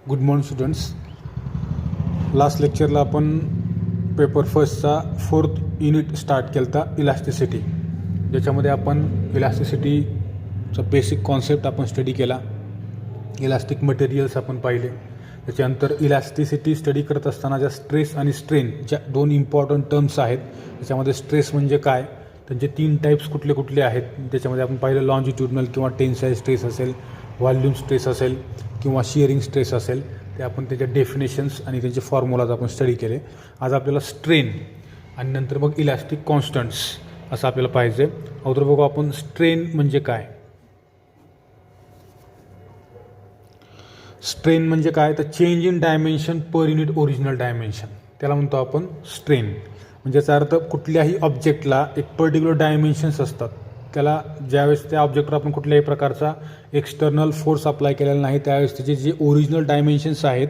Good morning students. Last लेक्चरला आपण paper फर्स्टचा 4th unit start केला होता इलास्टिसिटी, ज्याच्यामध्ये आपण इलास्टिसिटीचा बेसिक कॉन्सेप्ट आपण स्टडी केला. इलास्टिक मटेरियल्स आपण पाहिले. त्याच्यानंतर इलास्टिसिटी स्टडी करत असताना ज्या स्ट्रेस आणि स्ट्रेन ज्या दोन इम्पॉर्टंट टर्म्स आहेत, त्याच्यामध्ये स्ट्रेस म्हणजे काय, त्यांचे 3 टाईप्स कुठले कुठले आहेत, त्याच्यामध्ये आपण पाहिलं लॉन्जिट्युडनल किंवा टेन्साईल स्ट्रेस असेल, व्हॉल्यूम स्ट्रेस असेल किंवा शिअरिंग स्ट्रेस असेल, ते आपण त्याच्या डेफिनेशन्स आणि त्यांचे फॉर्म्युलाज आपण स्टडी केले. आज आपल्याला स्ट्रेन आणि नंतर मग इलास्टिक कॉन्स्टंट्स असं आपल्याला पाहिजे. अगोदर बघू आपण स्ट्रेन म्हणजे काय. स्ट्रेन म्हणजे काय, तर change in dimension per unit original dimension, त्याला म्हणतो आपण स्ट्रेन. म्हणजे याचा अर्थ कुठल्याही ऑब्जेक्टला एक पर्टिक्युलर डायमेन्शन्स असतात, त्याला ज्यावेळेस त्या ऑब्जेक्टवर आपण कुठल्याही प्रकारचा एक्सटर्नल फोर्स अप्लाय केलेला नाही, त्यावेळेस त्याचे जे ओरिजिनल डायमेन्शन्स आहेत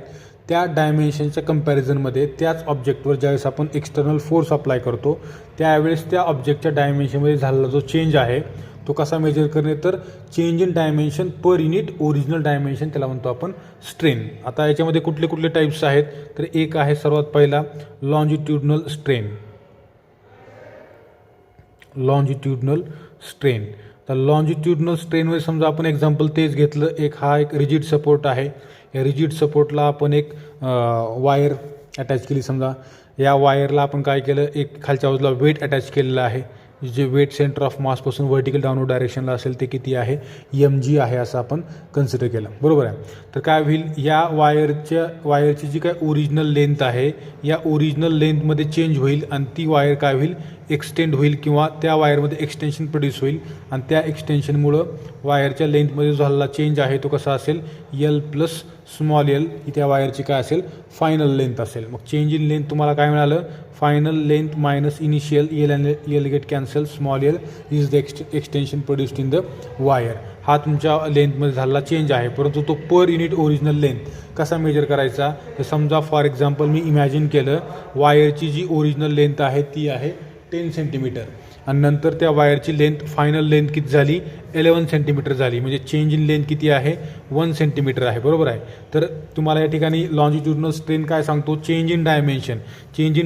त्या डायमेन्शनच्या कंपॅरिझनमध्ये त्याच ऑब्जेक्टवर ज्यावेळेस आपण एक्सटर्नल फोर्स अप्लाय करतो त्यावेळेस त्या ऑब्जेक्टच्या डायमेन्शनमध्ये झालेला जो चेंज आहे तो कसा मेजर करणे, तर change in dimension per unit original dimension, त्याला म्हणतो आपण स्ट्रेन. आता याच्यामध्ये कुठले कुठले टाईप्स आहेत, तर एक आहे सर्वात पहिला लॉन्जिट्युडनल स्ट्रेन. Longitudinal strain. तर लॉन्जिट्युडनल स्ट्रेनमध्ये समजा आपण एक्झाम्पल तेच घेतलं, एक रिजिड सपोर्ट आहे. या रिजिड सपोर्टला आपण एक वायर अटॅच केली. समजा या वायरला आपण काय केलं, एक खालच्या बाजूला वेट अटॅच केलेलं आहे, जे वेट सेंटर ऑफ मासपासून व्हर्टिकल डाऊनवर्ड डायरेक्शनला असेल ते किती आहे, mg आहे असं आपण कन्सिडर केलं, बरोबर आहे. तर काय होईल, या वायरची जी काय ओरिजिनल लेंथ आहे या ओरिजिनल लेंथमध्ये चेंज होईल आणि ती वायर काय होईल, एक्सटेंड होईल किंवा त्या वायरमध्ये एक्सटेन्शन प्रोड्यूस होईल आणि त्या एक्सटेन्शनमुळं वायरच्या लेंथमध्ये जो झालेला चेंज आहे तो कसा असेल, l प्लस स्मॉल l ही त्या वायरची काय असेल, फायनल लेंथ असेल. मग चेंज इन लेंथ तुम्हाला काय मिळालं, final length minus initial l आणि l get cancel, small l is the extension produced in the wire. हा तुमच्या लेंथमध्ये झालेला चेंज आहे, परंतु तो पर युनिट ओरिजिनल लेंथ कसा मेजर करायचा, तर समजा फॉर एक्झाम्पल मी इमॅजिन केलं वायरची जी ओरिजिनल लेंथ आहे ती आहे 10 सेंटीमीटर आणि नंतर त्या वायरची लेंथ फायनल लेंथ किती झाली, 11 सेंटीमीटर झाली. म्हणजे चेंज इन लेंथ किती आहे, 1 सेंटीमीटर आहे, बरोबर आहे. तर तुम्हाला या ठिकाणी लॉन्जिट्युडनल स्ट्रेन काय सांगतो, change in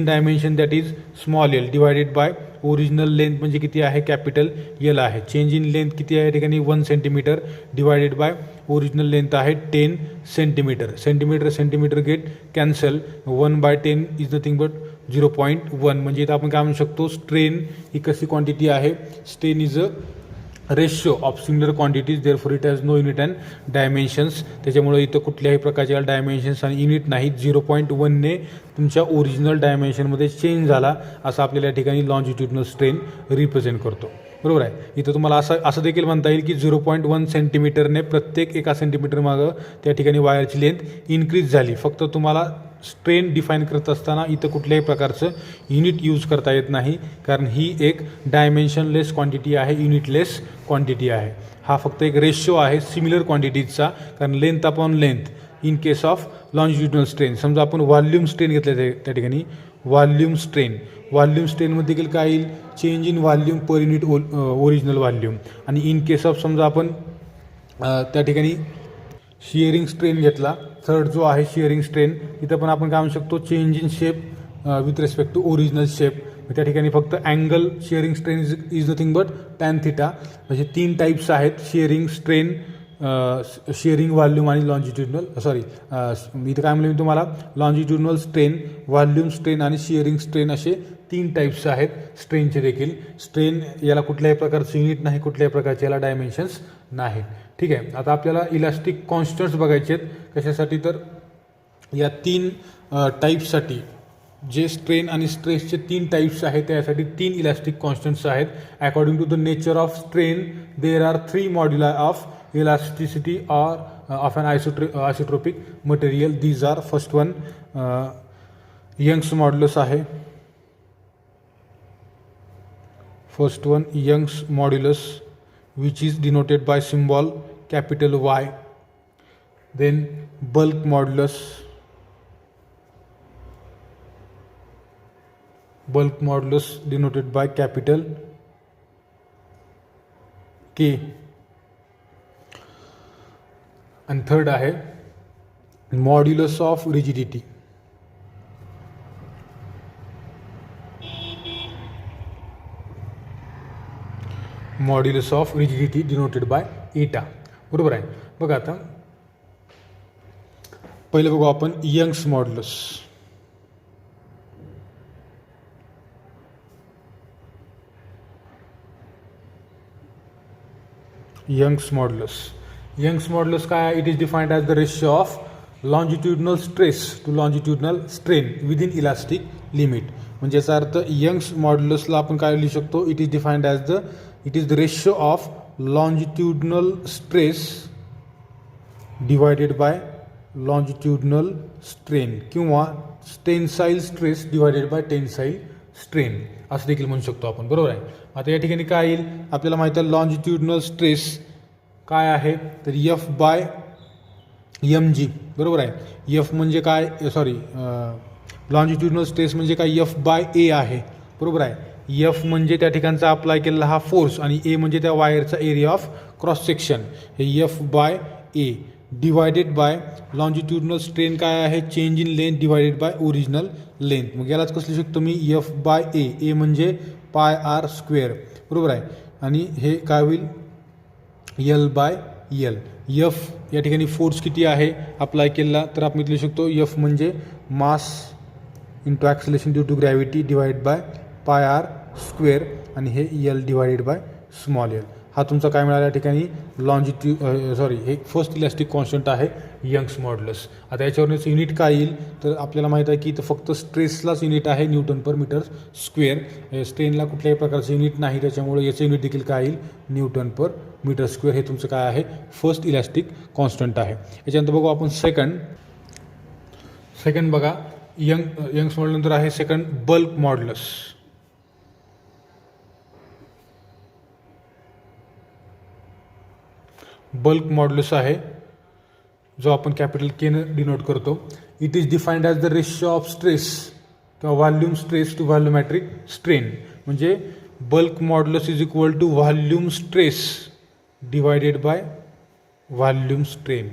dimension that is small l divided by original length म्हणजे किती आहे, कॅपिटल L आहे. चेंज इन लेंथ किती आहे या ठिकाणी, 1 centimetre divided by original length आहे 10 centimetre. Centimetre get cancel, 1/10 is nothing but 0.1. म्हणजे इथं आपण काय म्हणू शकतो, स्ट्रेन ही कशी क्वांटिटी आहे, strain is a ratio of similar quantities, therefore it has no unit and dimensions. त्याच्यामुळे इथं कुठल्याही प्रकारच्या डायमेन्शन्स आणि युनिट नाहीत. 0.1ने तुमच्या ओरिजिनल डायमेन्शनमध्ये चेंज झाला असं आपल्याला या ठिकाणी लॉन्जिट्युडनल स्ट्रेन रिप्रेझेंट करतो, बरोबर आहे. इथं तुम्हाला असं देखील म्हणता येईल की 0.1 सेंटीमीटरने प्रत्येक 1 सेंटीमीटर मागं त्या ठिकाणी वायरची लेंथ इन्क्रीज झाली. फक्त तुम्हाला स्ट्रेन डिफाईन करत असताना इथं कुठल्याही प्रकारचं युनिट यूज करता येत नाही, कारण ही एक डायमेन्शनलेस क्वांटिटी आहे, युनिटलेस क्वांटिटी आहे. हा फक्त एक रेशो आहे सिमिलर क्वांटिटीजचा, कारण length upon length in case of longitudinal strain. समजा आपण व्हॉल्यूम स्ट्रेन घेतले त्या ठिकाणी, व्हॉल्यूम स्ट्रेनमध्ये देखील काय येईल, change in volume per unit original volume. आणि इन केस ऑफ समजा आपण त्या ठिकाणी शिअरिंग स्ट्रेन घेतला, थर्ड जो आहे शिअरिंग स्ट्रेन, इथं पण आपण काय म्हणू शकतो, change in shape with respect to original shape. त्या ठिकाणी फक्त angle shearing strain is nothing but tan theta. म्हणजे 3 टाईप्स आहेत, शिअरिंग स्ट्रेन, शिअरिंग व्हॉल्यूम आणि लॉन्जिट्युडनल, इथं काय म्हणलं मी तुम्हाला, लॉन्जिट्युडनल स्ट्रेन, व्हॉल्यूम स्ट्रेन आणि शिअरिंग स्ट्रेन असे 3 टाईप्स आहेत स्ट्रेनचे देखील. स्ट्रेन याला कुठल्याही प्रकारचं युनिट नाही, कुठल्याही प्रकारचे याला डायमेन्शन्स नाहीत, ठीक आहे. आता आपल्याला इलास्टिक कॉन्स्टंट्स बघायचे आहेत. कशासाठी, तर या 3 टाईप्ससाठी, जे स्ट्रेन आणि स्ट्रेसचे 3 टाईप्स आहेत त्यासाठी 3 इलास्टिक कॉन्स्टंट्स आहेत. According to the nature of strain there are 3 moduli of elasticity or of an isotropic material. These are, first one Young's modulus आहे, first one Young's modulus which is denoted by symbol capital Y. Then bulk modulus denoted by capital K. And third आहे modulus of rigidity. Modulus of rigidity denoted by eta. बरोबर आहे. बघा आता पहिलं बघू आपण Young's modulus. Young's modulus. Young's modulus काय आहे? It is defined as the ratio of longitudinal stress to longitudinal strain within elastic limit. म्हणजे याचा अर्थ यंग्स मॉड्युलसला आपण काय लिहू शकतो? It is defined as it is the ratio of longitudinal stress divided by longitudinal strain किंवा tensile stress divided bye tensile strain असं देखील म्हणू शकतो आपण. बरोबर आहे. आता या ठिकाणी काय येईल? आपल्याला माहिती आहे लॉन्जिट्युडनल स्ट्रेस काय आहे? तर एफ बाय एम जी. बरोबर आहे. एफ म्हणजे काय? सॉरी, लॉन्जिट्युडनल स्ट्रेस म्हणजे काय? एफ बाय ए आहे. बरोबर आहे. एफ म्हणजे त्या ठिकाणचा अप्लाय केलेला हा फोर्स आणि ए म्हणजे त्या वायरचा एरिया ऑफ क्रॉस सेक्शन. हे F by A divided by longitudinal strain काय आहे? Change in length divided by original length. मग यालाच कसं लिहू शकतो मी? एफ बाय ए. ए म्हणजे पाय आर स्क्वेअर. बरोबर आहे. आणि हे काय होईल? L bye L. एफ या ठिकाणी फोर्स किती आहे अप्लाय केलेला? तर आपण लिहू शकतो एफ म्हणजे mass into acceleration due to gravity divide by pi R square आणि हे L divided by small L. हा तुमचा काय मिळाला या ठिकाणी? हे फर्स्ट इलॅस्टिक कॉन्स्टंट आहे यंग्स मॉड्युलस. आता याच्यावरच युनिट काय येईल? तर आपल्याला माहीत आहे की इथं फक्त स्ट्रेसलाच युनिट आहे न्यूटन पर मीटर स्क्वेअर. स्ट्रेनला कुठल्याही प्रकारचं युनिट नाही, त्याच्यामुळे याचं युनिट देखील काय येईल? न्यूटन पर मीटर स्क्वेअर. हे तुमचं काय आहे? फर्स्ट इलॅस्टिक कॉन्स्टंट आहे. याच्यानंतर बघू आपण सेकंड बघा. यंग्स मॉड्युलस नंतर आहे second bulk modulus. Bulk modulus आहे जो आपण कॅपिटल केनं डिनोट करतो. It is defined as the ratio of stress किंवा volume stress to volumetric strain. म्हणजे bulk modulus is equal to volume stress divided by volume strain.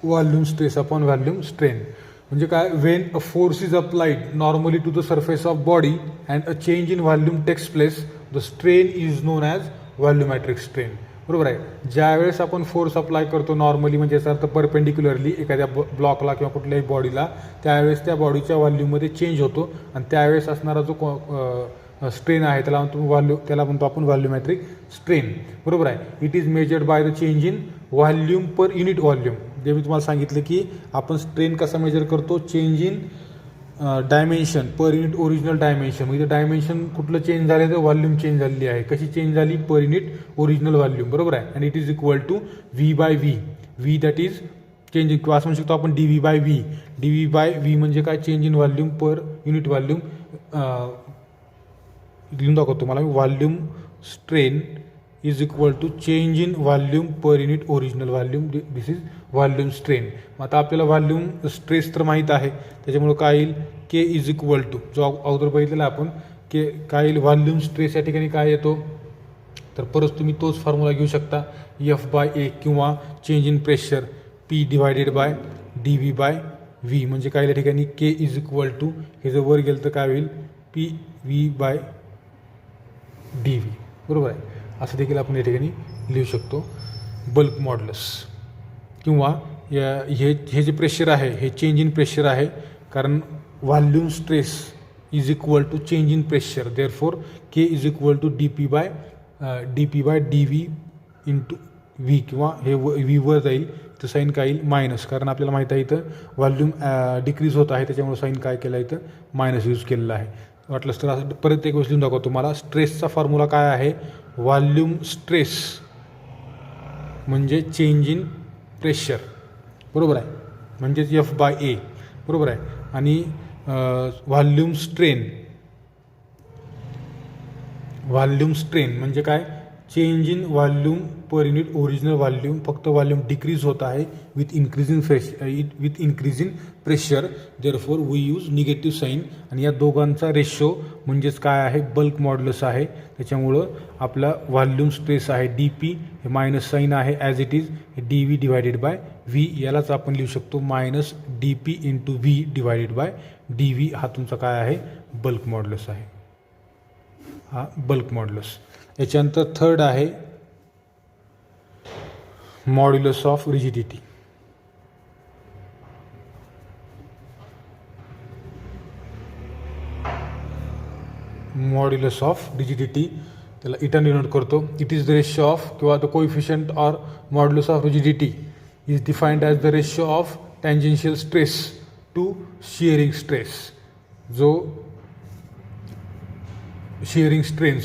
Volume stress upon volume strain म्हणजे काय? When a force is applied normally to the surface of body and a change in volume takes place the strain is non as volumetric strain. बरोबर आहे. ज्यावेळेस आपण force apply करतो normally म्हणजे याचा अर्थ परपेंडिक्युलरली एखाद्या ब्लॉकला किंवा कुठल्याही बॉडीला, त्यावेळेस त्या बॉडीच्या व्हॉल्यूममध्ये चेंज होतो आणि त्यावेळेस असणारा जो स्ट्रेन आहे त्याला म्हणतो आपण व्हॉल्युमॅट्रिक स्ट्रेन. बरोबर आहे. It is measured by the change in volume per unit volume. जे मी तुम्हाला सांगितलं की आपण स्ट्रेन कसा मेजर करतो? Change in dimension per unit original dimension. म्हणजे डायमेन्शन कुठलं चेंज झालं? तर व्हॉल्यूम चेंज झालेली आहे. कशी चेंज झाली? Per unit original volume. बरोबर आहे. आणि it is equal to V by V. V that is change in किंवा असं म्हणू शकतो आपण D V by V. D V by V म्हणजे काय? Change in volume per unit volume. लिहून दाखवतो तुम्हाला मी. Volume strain is equal to change in volume per unit original volume. This is volume strain. मग आता आपल्याला व्हॉल्यूम स्ट्रेस तर माहीत आहे, त्याच्यामुळं काय येईल? के इज इक्वल टू जो अगोदर बघितलेला आपण के काय येईल? व्हॉल्यूम स्ट्रेस या ठिकाणी काय येतो? तर परत तुम्ही तोच फॉर्म्युला घेऊ शकता एफ बाय ए किंवा change in pressure P divided by D V by V. म्हणजे काय या ठिकाणी के इज इक्वल टू हे जर वर गेलं तर काय होईल? P V by D V. बरोबर आहे. असं देखील आपण या ठिकाणी लिहू शकतो बल्क मॉड्युलस. किंवा हे जे प्रेशर आहे हे चेंज इन प्रेशर आहे, कारण volume stress is equal to change in pressure. Therefore K is equal to D P by D V into V. किंवा हे व्ही वर जाईल तर साईन काय येईल? मायनस. कारण आपल्याला माहीत आहे इथं व्हॉल्यूम डिक्रीज होत आहे, त्याच्यामुळे साईन काय केलं इथं? मायनस यूज केलेला आहे. वाटलंच तर असं परत एक गोष्ट लिहून दाखवतो तुम्हाला. स्ट्रेसचा फॉर्म्युला काय आहे? व्हॉल्यूम स्ट्रेस म्हणजे चेंज इन प्रेशर. बरोबर आहे. म्हणजेच एफ बाय ए. बरोबर आहे. आणि व्हॉल्यूम स्ट्रेन म्हणजे काय? Change in volume per unit original volume, फक्त वॉल्यूम डिक्रीज होत आहे with increasing pressure, therefore we use negative sign. आणि या दोघांचा रेशो म्हणजेच काय आहे, बल्क मॉड्युलस आहे. त्याच्यामुळं आपला व्हॉल्यूम स्ट्रेस आहे डी पी, हे मायनस साईन आहे as it is D V divided by V. यालाच आपण लिहू शकतो minus D P into V divided by D V. हा तुमचा काय आहे, बल्क मॉड्युलस आहे, हा बल्क मॉड्युलस. याच्यानंतर थर्ड आहे modulus of rigidity. Modulus of rigidity त्याला इटा डिनोट करतो. It is the ratio of किंवा the coefficient or modulus of rigidity is defined as the ratio of tangential stress to shearing stress. जो shearing strain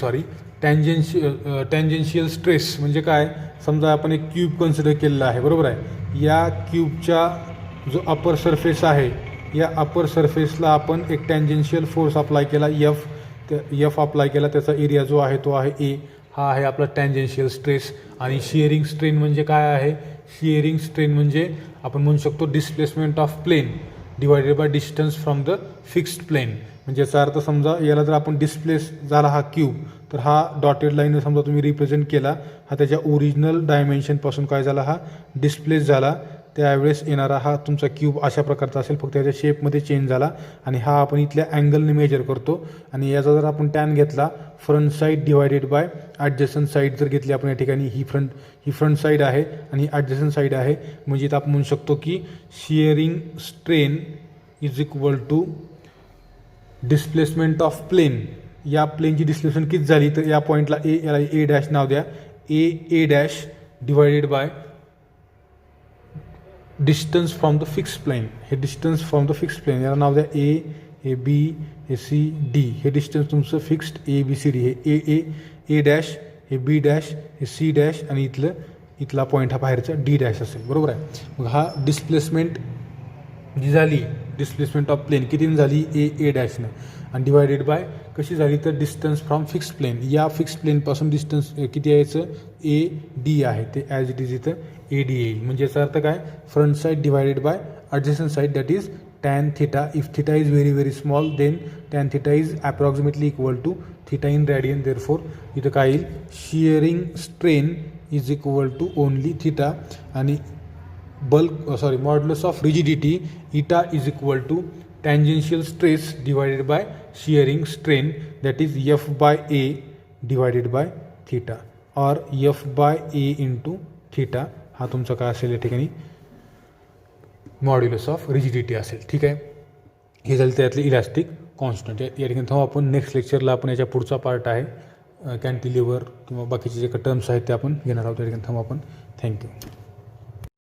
tangential stress म्हणजे काय, समजा आपण एक cube consider केलेला आहे, बरोबर आहे. या क्यूबच्या जो अपर सरफेस आहे, या अपर सरफेसला आपण एक टँजेन्शियल फोर्स अप्लाय केला एफ अप्लाय केला. त्याचा एरिया जो आहे तो आहे ए. हा आहे आपला टँजेन्शियल स्ट्रेस. आणि शिअरिंग स्ट्रेन म्हणजे काय आहे, शिअरिंग स्ट्रेन म्हणजे आपण म्हणू शकतो displacement of plane divided by distance from the fixed plane. म्हणजे याचा अर्थ समजा याला जर आपण डिस्प्लेस झाला हा क्यूब, तर हा डॉटेड लाईन समजा तुम्ही रिप्रेझेंट केला, हा त्याच्या ओरिजिनल डायमेन्शनपासून काय झाला, हा डिस्प्लेस झाला. त्यावेळेस येणारा हा तुमचा क्यूब अशा प्रकारचा असेल, फक्त त्याच्या शेपमध्ये चेंज झाला. आणि हा आपण इथल्या अँगलने मेजर करतो. आणि याचा जर आपण टॅन घेतला, front side divided by adjacent side जर घेतली आपण या ठिकाणी, ही फ्रंट साईड आहे आणि ॲडजस्टंट साईड आहे. म्हणजे इथं आपण म्हणू शकतो की shearing strain is equal to displacement of plane. या प्लेनची डिस्प्लेसमेंट किती झाली, तर या पॉईंटला ए, याला ए डॅश नाव द्या, A dash divided by distance from the fix plane. हे distance from the fix plane याला नाव द्या ए, हे बी, हे सी, डी. हे डिस्टन्स तुमचं fixed A B C D. हे ए डॅश, हे बी डॅश, हे सी डॅश आणि इथला पॉईंट हा बाहेरचा डी डॅश असेल, बरोबर आहे. मग हा डिस्प्लेसमेंट जी झाली, डिस्प्लेसमेंट ऑफ प्लेन कितीने झाली, ए डॅशनं, आणि डिवायडेड बाय कशी झाली, तर डिस्टन्स फ्रॉम फिक्स प्लेन. या फिक्स प्लेनपासून डिस्टन्स किती यायचं, ए डी आहे, ते ॲज इट इज इथं ए डी येईल. म्हणजे याचा अर्थ काय, front side divided by adjacent side that is tan theta. If theta is very very small then tan theta is approximately equal to theta in radian. Therefore इथं काय येईल, shearing strain is equal to only theta. आणि modulus of rigidity eta is equal to tangential stress divided by shearing strain that is F by A divided by theta और F by A into theta. हा तुमचा काय असेल या ठिकाणी modulus of rigidity असेल. ठीक आहे, हे झालं त्यातले इलास्टिक कॉन्स्टंट. या ठिकाणी थांबू आपण. नेक्स्ट लेक्चरला आपण याच्या पुढचा पार्ट आहे कॅन्टिलिव्हर किंवा बाकीचे जे काही टर्म्स आहेत ते आपण घेणार आहोत. या ठिकाणी थांबू आपण. थँक्यू.